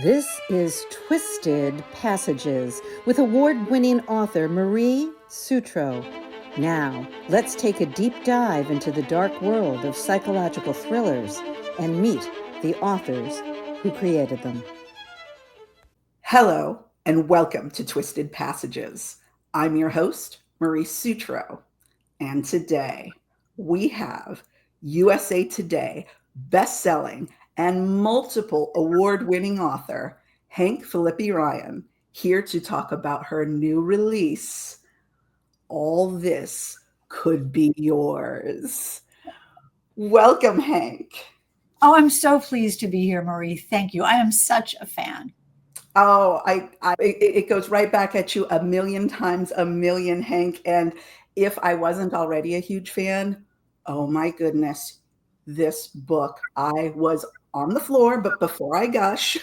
This is Twisted Passages with award-winning author Marie Sutro. Now, let's take a deep dive into the dark world of psychological thrillers and meet the authors who created them. Hello, and welcome to Twisted Passages. I'm your host, Marie Sutro, and today we have USA Today bestselling and multiple award-winning author Phillippi Ryan here to talk about her new release, All This Could Be Yours. Welcome, Hank. Oh, I'm so pleased to be here, Marie. Thank you. I am such a fan. Oh, it goes right back at you a million times a million, Hank. And if I wasn't already a huge fan, oh my goodness, this book, I was on the floor. But before I gush,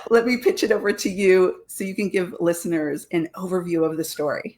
let me pitch it over to you so you can give listeners an overview of the story.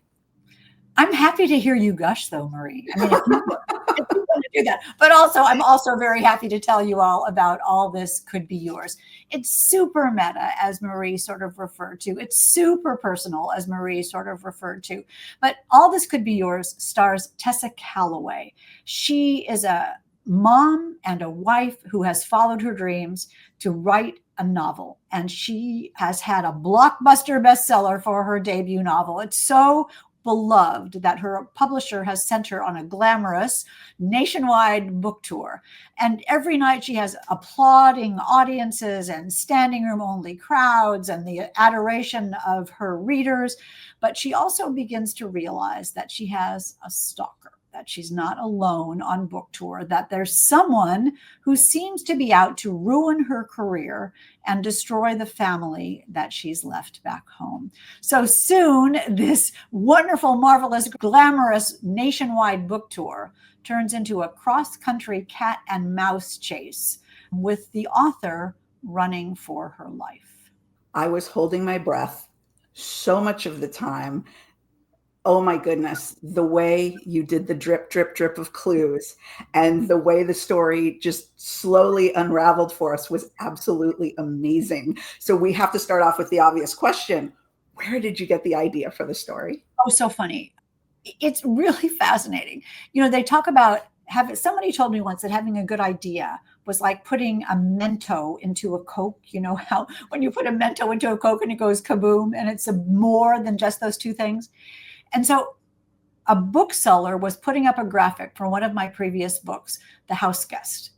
I'm happy to hear you gush, though, Marie. I mean, if you want to do that. But also, I'm also very happy to tell you all about All This Could Be Yours. It's super meta, as Marie sort of referred to. It's super personal, as Marie sort of referred to. But All This Could Be Yours stars Tessa Calloway. She is a mom and a wife who has followed her dreams to write a novel. And she has had a blockbuster bestseller for her debut novel. It's so beloved that her publisher has sent her on a glamorous nationwide book tour. And every night she has applauding audiences and standing room only crowds and the adoration of her readers. But she also begins to realize that she has a stalker, that she's not alone on book tour, that there's someone who seems to be out to ruin her career and destroy the family that she's left back home. So soon, this wonderful, marvelous, glamorous nationwide book tour turns into a cross-country cat and mouse chase with the author running for her life. I was holding my breath so much of the time. Oh my goodness, the way you did the drip, drip, drip of clues and the way the story just slowly unraveled for us was absolutely amazing. So we have to start off with the obvious question. Where did you get the idea for the story? Oh, so funny. It's really fascinating. You know, they talk about somebody told me once that having a good idea was like putting a Mento into a Coke. You know how when you put a Mento into a Coke and it goes kaboom, and it's more than just those two things. And so a bookseller was putting up a graphic for one of my previous books, The House Guest.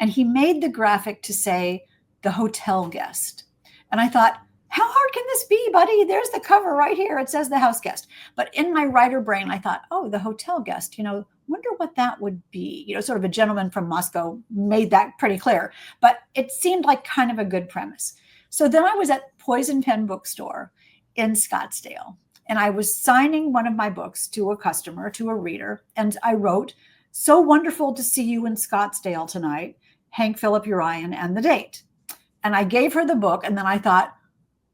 And he made the graphic to say, The Hotel Guest. And I thought, how hard can this be, buddy? There's the cover right here. It says The House Guest. But in my writer brain, I thought, oh, The Hotel Guest, wonder what that would be. Sort of a gentleman from Moscow made that pretty clear. But it seemed like kind of a good premise. So then I was at Poison Pen Bookstore in Scottsdale. And I was signing one of my books to a customer, to a reader. And I wrote, so wonderful to see you in Scottsdale tonight, Phillippi Ryan, and the date. And I gave her the book. And then I thought,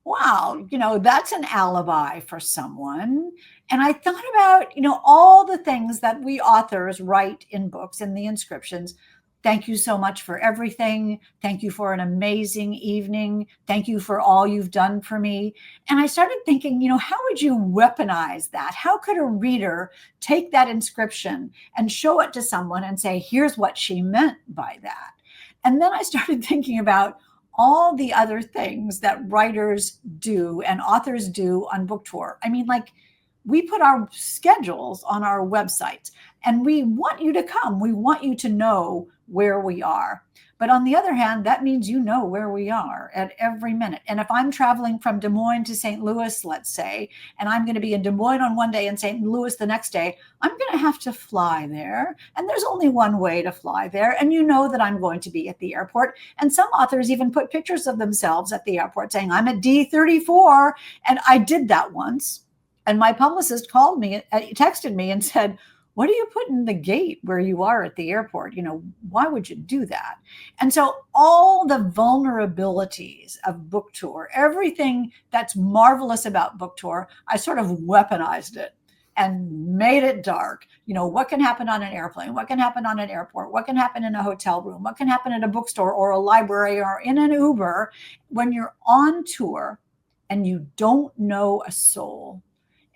wow, that's an alibi for someone. And I thought about, all the things that we authors write in books and the inscriptions. Thank you so much for everything. Thank you for an amazing evening. Thank you for all you've done for me. And I started thinking, how would you weaponize that? How could a reader take that inscription and show it to someone and say, here's what she meant by that? And then I started thinking about all the other things that writers do and authors do on book tour. I mean, like, we put our schedules on our website and we want you to come. We want you to know where we are. But on the other hand, that means you know where we are at every minute. And if I'm traveling from Des Moines to St. Louis, let's say, and I'm going to be in Des Moines on one day and St. Louis the next day, I'm going to have to fly there. And there's only one way to fly there. And you know that I'm going to be at the airport. And some authors even put pictures of themselves at the airport saying, I'm at D34. And I did that once. And my publicist texted me and said, what do you put in the gate where you are at the airport? Why would you do that? And so all the vulnerabilities of book tour, everything that's marvelous about book tour, I sort of weaponized it and made it dark. What can happen on an airplane? What can happen on an airport? What can happen in a hotel room? What can happen at a bookstore or a library or in an Uber when you're on tour and you don't know a soul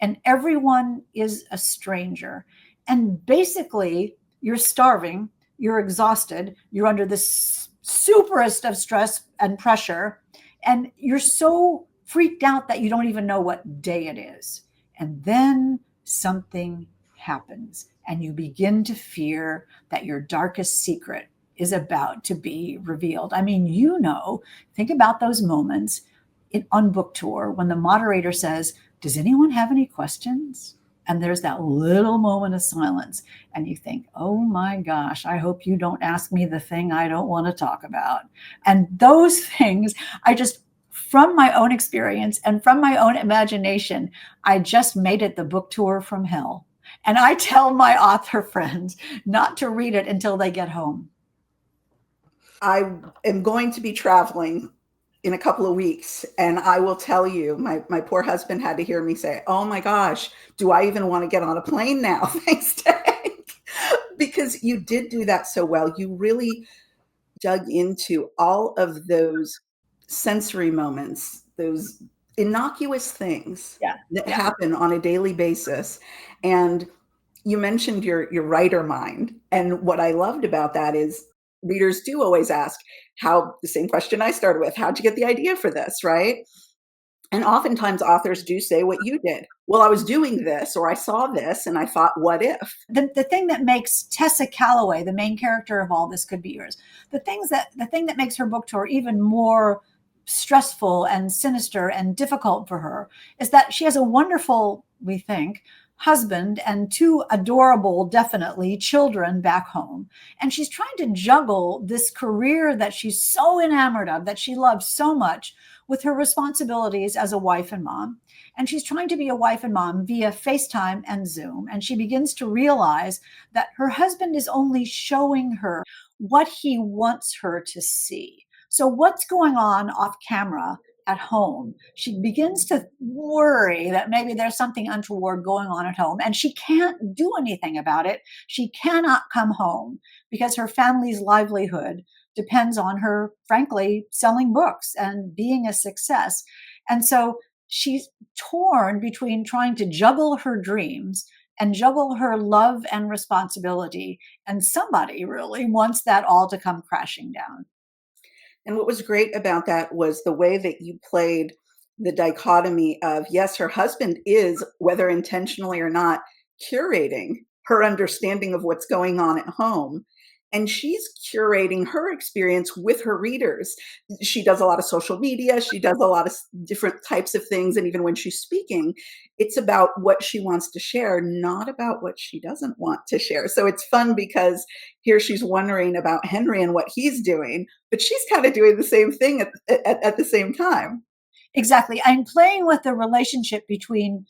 and everyone is a stranger? And basically, you're starving, you're exhausted, you're under the superest of stress and pressure, and you're so freaked out that you don't even know what day it is. And then something happens, and you begin to fear that your darkest secret is about to be revealed. I mean, think about those moments on book tour when the moderator says, "Does anyone have any questions?" And there's that little moment of silence. And you think, oh my gosh, I hope you don't ask me the thing I don't want to talk about. And those things, from my own experience and from my own imagination, I just made it the book tour from hell. And I tell my author friends not to read it until they get home. I am going to be traveling in a couple of weeks. And I will tell you, my poor husband had to hear me say, oh my gosh, do I even want to get on a plane now? Thanks, Hank. Because you did do that so well. You really dug into all of those sensory moments, those innocuous things that happen on a daily basis. And you mentioned your writer mind. And what I loved about that is readers do always ask the same question I started with, how'd you get the idea for this, right? And oftentimes authors do say what you did. Well, I was doing this, or I saw this, and I thought, what if? The thing that makes Tessa Calloway, the main character of All This Could Be Yours, the thing that makes her book tour even more stressful and sinister and difficult for her is that she has a wonderful, we think, husband and two adorable, definitely, children back home. And she's trying to juggle this career that she's so enamored of, that she loves so much, with her responsibilities as a wife and mom. And she's trying to be a wife and mom via FaceTime and Zoom. And she begins to realize that her husband is only showing her what he wants her to see. So what's going on off camera at home? She begins to worry that maybe there's something untoward going on at home, and she can't do anything about it. She cannot come home because her family's livelihood depends on her, frankly, selling books and being a success. And so she's torn between trying to juggle her dreams and juggle her love and responsibility. And somebody really wants that all to come crashing down. And what was great about that was the way that you played the dichotomy of, yes, her husband is, whether intentionally or not, curating her understanding of what's going on at home. And she's curating her experience with her readers. She does a lot of social media. She does a lot of different types of things. And even when she's speaking, it's about what she wants to share, not about what she doesn't want to share. So it's fun because here she's wondering about Henry and what he's doing, but she's kind of doing the same thing at the same time. Exactly. I'm playing with the relationship between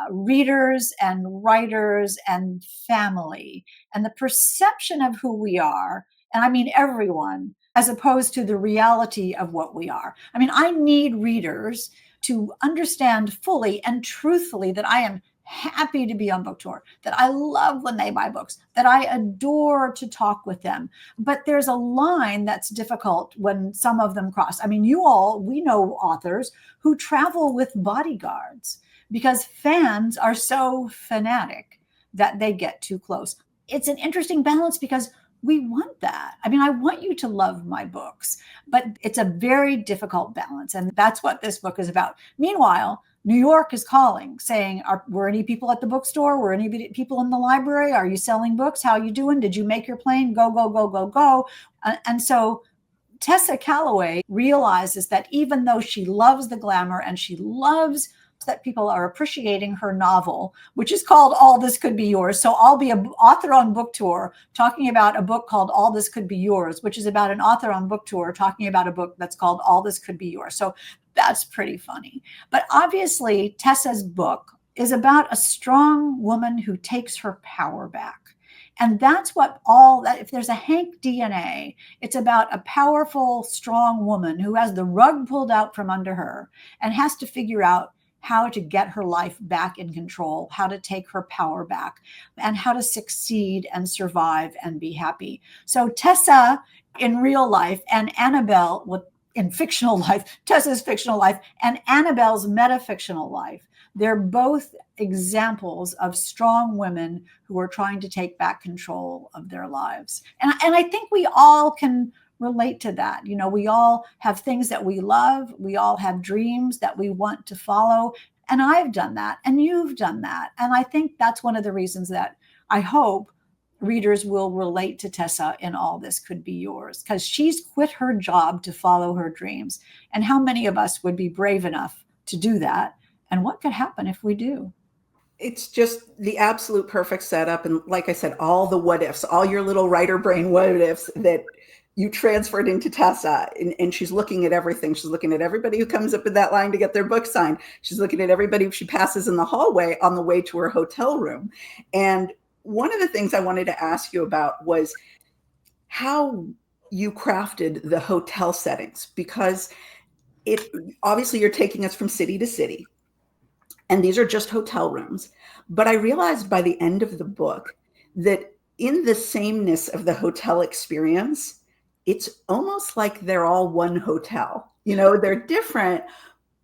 readers and writers and family and the perception of who we are. And I mean everyone, as opposed to the reality of what we are. I mean, I need readers to understand fully and truthfully that I am happy to be on book tour, that I love when they buy books, that I adore to talk with them. But there's a line that's difficult when some of them cross. I mean, we know authors who travel with bodyguards because fans are so fanatic that they get too close. It's an interesting balance because we want that. I mean, I want you to love my books, but it's a very difficult balance. And that's what this book is about. Meanwhile, New York is calling, saying, were any people at the bookstore? Were any people in the library? Are you selling books? How are you doing? Did you make your plane? Go, go, go, go, go. And so Tessa Calloway realizes that even though she loves the glamour and she loves that people are appreciating her novel, which is called All This Could Be Yours. So I'll be an author on book tour talking about a book called All This Could Be Yours, which is about an author on book tour talking about a book that's called All This Could Be Yours. So that's pretty funny. But obviously, Tessa's book is about a strong woman who takes her power back. And that's if there's a Hank DNA, it's about a powerful, strong woman who has the rug pulled out from under her and has to figure out how to get her life back in control, how to take her power back, and how to succeed and survive and be happy. So Tessa in real life and Annabelle in fictional life, Tessa's fictional life and Annabelle's metafictional life, they're both examples of strong women who are trying to take back control of their lives. And I think we all can relate to that. You know, we all have things that we love. We all have dreams that we want to follow. And I've done that, and you've done that. And I think that's one of the reasons that I hope readers will relate to Tessa in All This Could Be Yours, because she's quit her job to follow her dreams. And how many of us would be brave enough to do that? And what could happen if we do? It's just the absolute perfect setup. And like I said, all the what ifs, all your little writer brain what ifs that you transferred into Tessa, and she's looking at everything. She's looking at everybody who comes up in that line to get their book signed. She's looking at everybody she passes in the hallway on the way to her hotel room. And one of the things I wanted to ask you about was how you crafted the hotel settings, because obviously you're taking us from city to city, and these are just hotel rooms. But I realized by the end of the book that in the sameness of the hotel experience, it's almost like they're all one hotel. You know, they're different,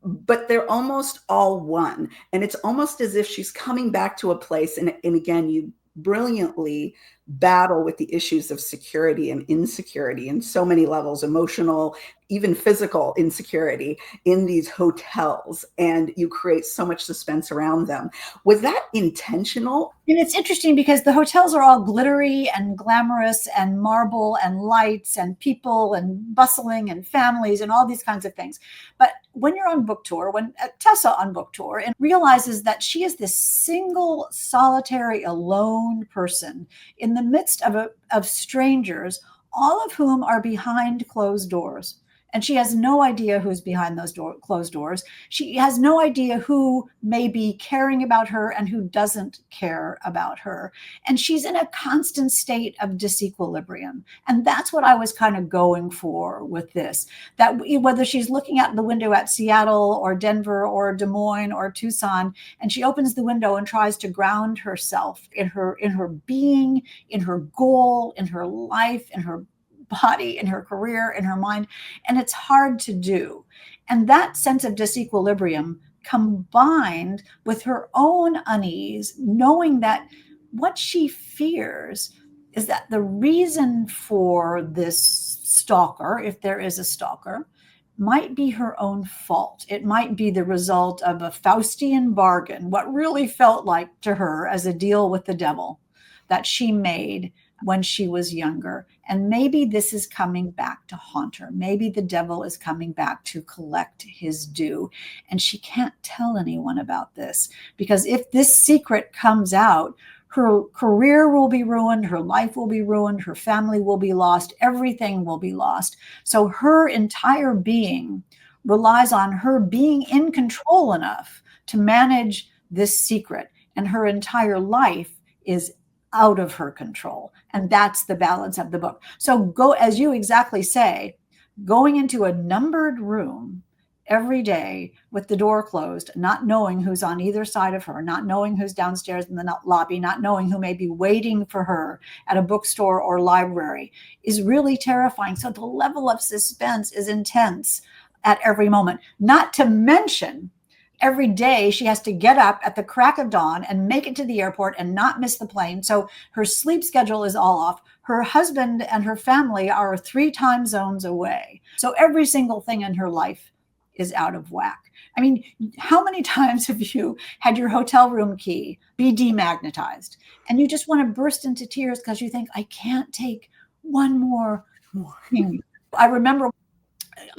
but they're almost all one. And it's almost as if she's coming back to a place. And again, you brilliantly battle with the issues of security and insecurity in so many levels, emotional, even physical insecurity in these hotels. And you create so much suspense around them. Was that intentional? And it's interesting because the hotels are all glittery and glamorous and marble and lights and people and bustling and families and all these kinds of things. But when you're on book tour, when Tessa on book tour and realizes that she is this single, solitary, alone person in the midst of strangers, all of whom are behind closed doors. And she has no idea who's behind those closed doors. She has no idea who may be caring about her and who doesn't care about her. And she's in a constant state of disequilibrium. And that's what I was kind of going for with this, that whether she's looking out the window at Seattle or Denver or Des Moines or Tucson, and she opens the window and tries to ground herself in her being, in her goal, in her life, in her body, in her career, in her mind. And it's hard to do. And that sense of disequilibrium combined with her own unease, knowing that what she fears is that the reason for this stalker, if there is a stalker, might be her own fault. It might be the result of a Faustian bargain, what really felt like to her as a deal with the devil that she made when she was younger. And maybe this is coming back to haunt her. Maybe the devil is coming back to collect his due. And she can't tell anyone about this, because if this secret comes out, her career will be ruined, her life will be ruined, her family will be lost, everything will be lost. So her entire being relies on her being in control enough to manage this secret. And her entire life is out of her control. And that's the balance of the book. So go, as you exactly say, going into a numbered room every day with the door closed, not knowing who's on either side of her, not knowing who's downstairs in the lobby, not knowing who may be waiting for her at a bookstore or library, is really terrifying. So the level of suspense is intense at every moment, not to mention every day she has to get up at the crack of dawn and make it to the airport and not miss the plane. So her sleep schedule is all off. Her husband and her family are 3 time zones away. So every single thing in her life is out of whack. I mean, how many times have you had your hotel room key be demagnetized and you just want to burst into tears because you think, I can't take one more thing. I remember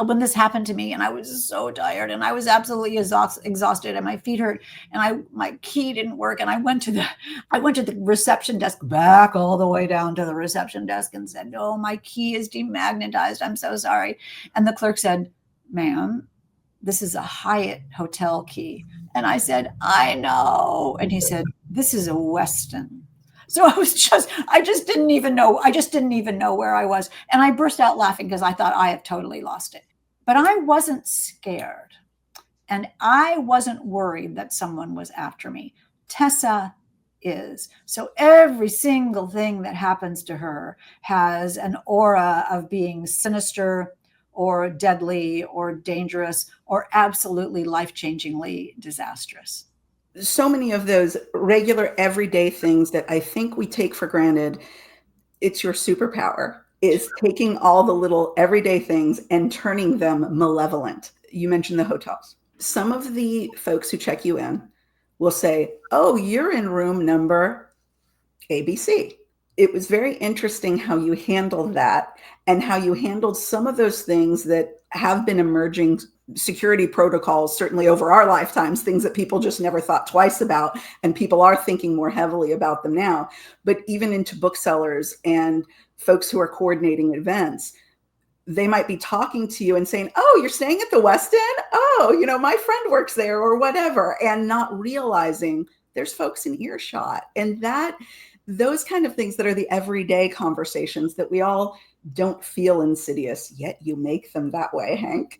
when this happened to me and I was so tired and I was absolutely exhausted and my feet hurt and my key didn't work. And I went to the reception desk, back all the way down to the reception desk, and said, no, my key is demagnetized. I'm so sorry. And the clerk said, ma'am, this is a Hyatt hotel key. And I said, I know. And he said, this is a Westin. So I just didn't even know where I was. And I burst out laughing because I thought I have totally lost it. But I wasn't scared. And I wasn't worried that someone was after me. Tessa is. So every single thing that happens to her has an aura of being sinister or deadly or dangerous or absolutely life-changingly disastrous. So many of those regular everyday things that I think we take for granted, it's your superpower, is taking all the little everyday things and turning them malevolent. You mentioned the hotels. Some of the folks who check you in will say, oh, you're in room number ABC. It was very interesting how you handled that and how you handled some of those things that have been emerging security protocols, certainly over our lifetimes, things that people just never thought twice about. And people are thinking more heavily about them now. But even into booksellers and folks who are coordinating events, they might be talking to you and saying, oh, you're staying at the West End? Oh, my friend works there or whatever, and not realizing there's folks in earshot. And those kind of things that are the everyday conversations that we all don't feel insidious, yet you make them that way, Hank.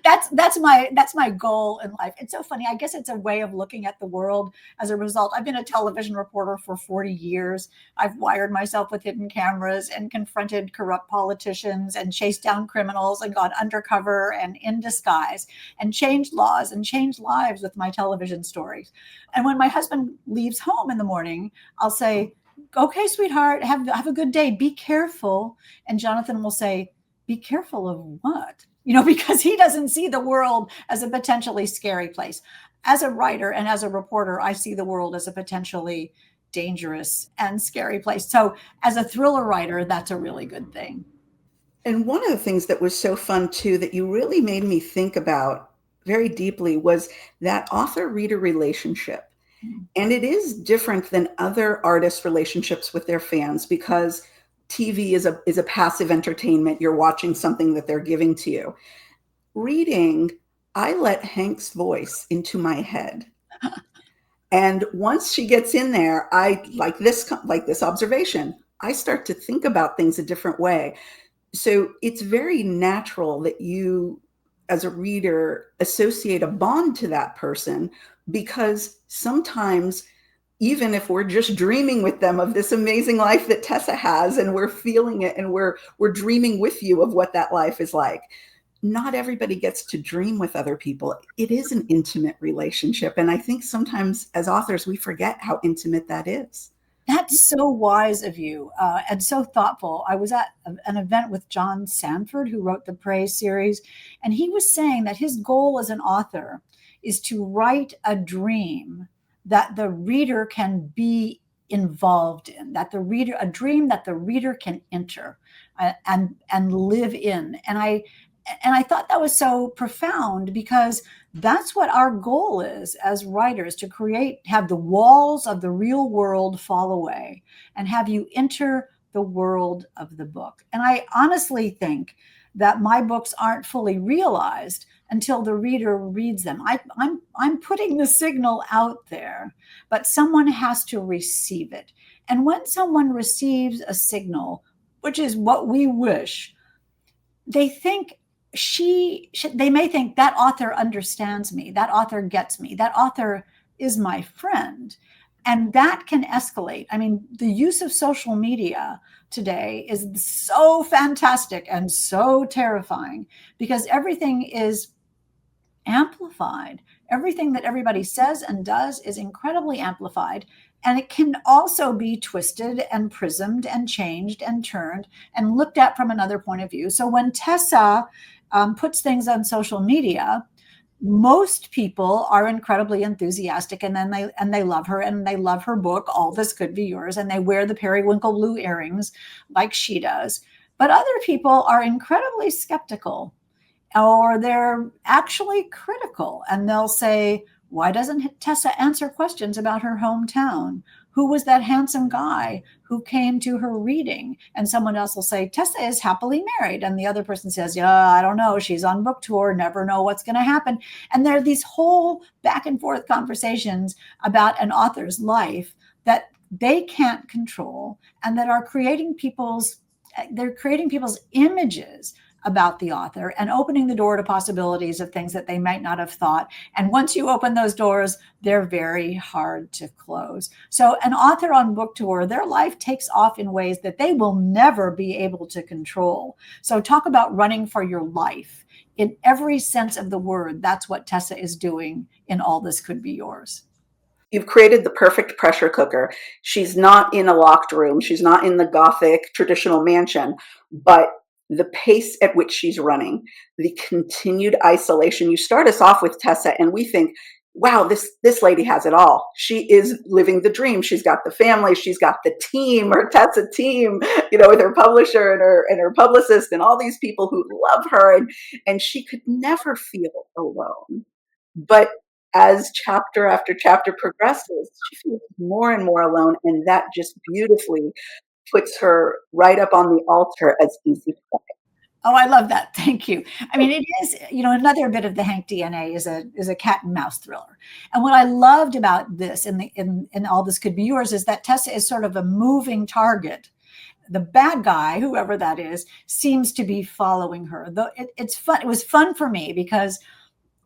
That's my goal in life. It's so funny. I guess it's a way of looking at the world as a result. I've been a television reporter for 40 years. I've wired myself with hidden cameras and confronted corrupt politicians and chased down criminals and gone undercover and in disguise and changed laws and changed lives with my television stories. And when my husband leaves home in the morning, I'll say, okay, sweetheart, have a good day. Be careful. And Jonathan will say, be careful of what? Because he doesn't see the world as a potentially scary place. As a writer and as a reporter, I see the world as a potentially dangerous and scary place. So as a thriller writer, that's a really good thing. And one of the things that was so fun too, that you really made me think about very deeply, was that author-reader relationship. And it is different than other artists' relationships with their fans, because TV is a passive entertainment. You're watching something that they're giving to you. Reading, I let Hank's voice into my head. And once she gets in there, I like this observation. I start to think about things a different way. So it's very natural that you, as a reader, associate a bond to that person, because sometimes, even if we're just dreaming with them of this amazing life that Tessa has, and we're feeling it and we're dreaming with you of what that life is like, not everybody gets to dream with other people. It is an intimate relationship. And I think sometimes as authors, we forget how intimate that is. That's so wise of you and so thoughtful. I was at an event with John Sanford, who wrote the Prey series, and he was saying that his goal as an author is to write a dream that the reader can be involved in, a dream that the reader can enter and live in. And I thought that was so profound, because that's what our goal is as writers, to have the walls of the real world fall away and have you enter the world of the book. And I honestly think that my books aren't fully realized until the reader reads them. I'm putting the signal out there, but someone has to receive it. And when someone receives a signal, which is what we wish, they think they may think that author understands me, that author gets me, that author is my friend. And that can escalate. I mean, the use of social media today is so fantastic and so terrifying, because everything is amplified. Everything that everybody says and does is incredibly amplified. And it can also be twisted and prismed and changed and turned and looked at from another point of view. So when Tessa puts things on social media, most people are incredibly enthusiastic, and then they love her, and they love her book, All This Could Be Yours, and they wear the periwinkle blue earrings like she does. But other people are incredibly skeptical, or they're actually critical, and they'll say, why doesn't Tessa answer questions about her hometown? Who was that handsome guy who came to her reading? And someone else will say, Tessa is happily married. And the other person says, yeah, I don't know. She's on book tour. Never know what's going to happen. And there are these whole back and forth conversations about an author's life that they can't control, and that are creating people's images about the author and opening the door to possibilities of things that they might not have thought. And once you open those doors, they're very hard to close. So an author on book tour, their life takes off in ways that they will never be able to control. So talk about running for your life. In every sense of the word, that's what Tessa is doing in All This Could Be Yours. You've created the perfect pressure cooker. She's not in a locked room. She's not in the Gothic traditional mansion, but the pace at which she's running, the continued isolation. You start us off with Tessa and we think, wow, this lady has it all. She is living the dream. She's got the family. She's got the team, her Tessa team, with her publisher and her publicist and all these people who love her. And she could never feel alone. But as chapter after chapter progresses, she feels more and more alone. And that just beautifully puts her right up on the altar as easy prey. Oh, I love that. Thank you. I mean, it is, another bit of the Hank DNA is a cat and mouse thriller. And what I loved about this in All This Could Be Yours is that Tessa is sort of a moving target. The bad guy, whoever that is, seems to be following her. Though it's fun. It was fun for me because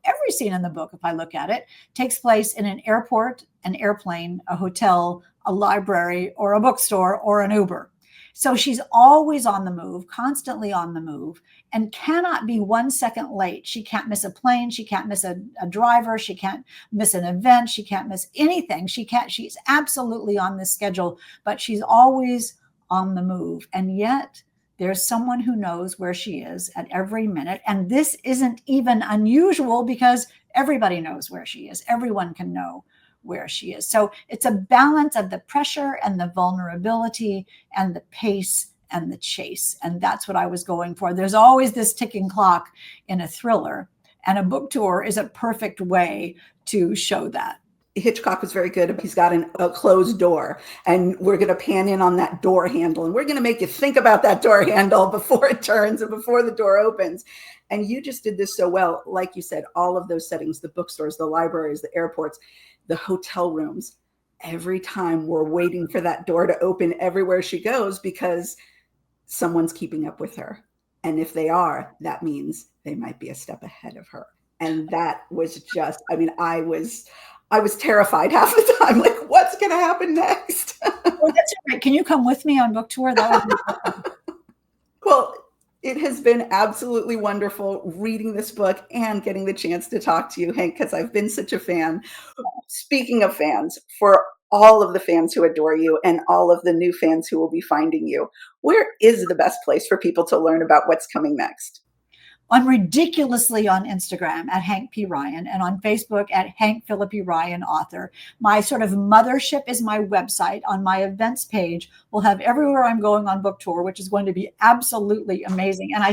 every scene in the book, if I look at it, takes place in an airport, an airplane, a hotel, a library, or a bookstore, or an Uber. So she's always on the move, constantly on the move, and cannot be 1 second late. She can't miss a plane. She can't miss a driver. She can't miss an event. She can't miss anything. She's absolutely on this schedule, but she's always on the move. And yet there's someone who knows where she is at every minute. And this isn't even unusual because everybody knows where she is. Everyone can know where she is. So it's a balance of the pressure and the vulnerability and the pace and the chase. And that's what I was going for. There's always this ticking clock in a thriller, and a book tour is a perfect way to show that. Hitchcock was very good. He's got a closed door, and we're going to pan in on that door handle, and we're going to make you think about that door handle before it turns and before the door opens. And you just did this so well. Like you said, all of those settings, the bookstores, the libraries, the airports, the hotel rooms, every time we're waiting for that door to open everywhere she goes because someone's keeping up with her. And if they are, that means they might be a step ahead of her. And that was just, I was terrified half the time. Like, what's going to happen next? Well, that's right. Can you come with me on book tour? That would be fun. Well, it has been absolutely wonderful reading this book and getting the chance to talk to you, Hank, because I've been such a fan. Speaking of fans, for all of the fans who adore you and all of the new fans who will be finding you, where is the best place for people to learn about what's coming next? I'm ridiculously on Instagram at Hank P. Ryan and on Facebook at Hank Phillippi Ryan author. My sort of mothership is my website. On my events page, we'll have everywhere I'm going on book tour, which is going to be absolutely amazing. And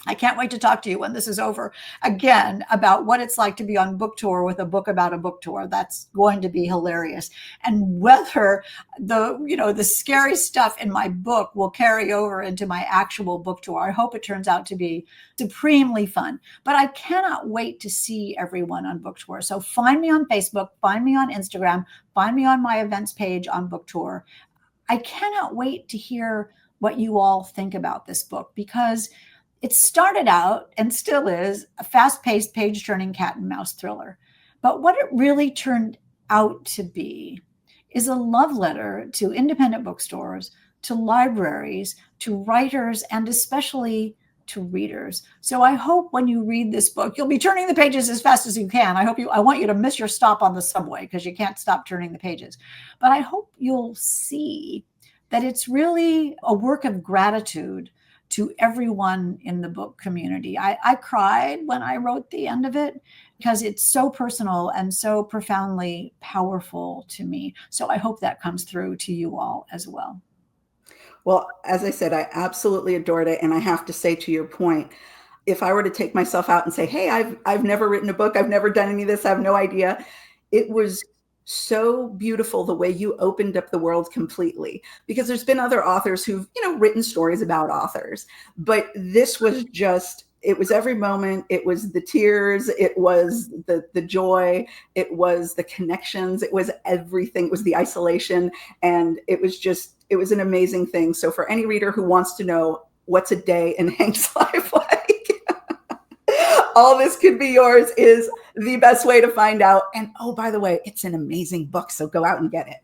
I can't wait to talk to you when this is over again about what it's like to be on book tour with a book about a book tour. That's going to be hilarious. And whether the scary stuff in my book will carry over into my actual book tour. I hope it turns out to be supremely fun. But I cannot wait to see everyone on book tour. So find me on Facebook, find me on Instagram, find me on my events page on book tour. I cannot wait to hear what you all think about this book, because it started out and still is a fast-paced, page-turning cat and mouse thriller. But what it really turned out to be is a love letter to independent bookstores, to libraries, to writers, and especially to readers. So I hope when you read this book, you'll be turning the pages as fast as you can. I want you to miss your stop on the subway because you can't stop turning the pages. But I hope you'll see that it's really a work of gratitude to everyone in the book community. I cried when I wrote the end of it because it's so personal and so profoundly powerful to me. So I hope that comes through to you all as well. Well, as I said, I absolutely adored it. And I have to say, to your point, if I were to take myself out and say, hey, I've never written a book, I've never done any of this, I have no idea. It was so beautiful the way you opened up the world completely, because there's been other authors who've, written stories about authors, but this was just, it was every moment. It was the tears. It was the joy. It was the connections. It was everything. It was the isolation. And it was an amazing thing. So for any reader who wants to know what's a day in Hank's life like? All this could be yours is the best way to find out. And oh, by the way, it's an amazing book, so go out and get it.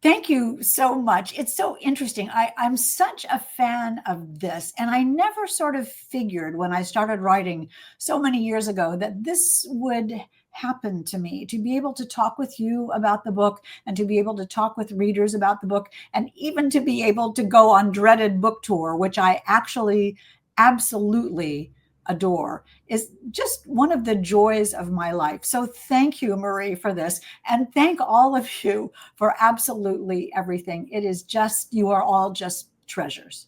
Thank you so much. It's so interesting. I'm such a fan of this. And I never sort of figured when I started writing so many years ago that this would happen to me, to be able to talk with you about the book and to be able to talk with readers about the book and even to be able to go on dreaded book tour, which I actually absolutely adore, is just one of the joys of my life. So thank you, Marie, for this. And thank all of you for absolutely everything. It is just, you are all just treasures.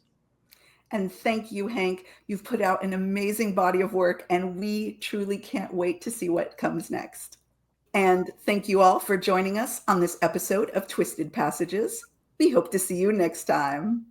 And thank you, Hank. You've put out an amazing body of work, and we truly can't wait to see what comes next. And thank you all for joining us on this episode of Twisted Passages. We hope to see you next time.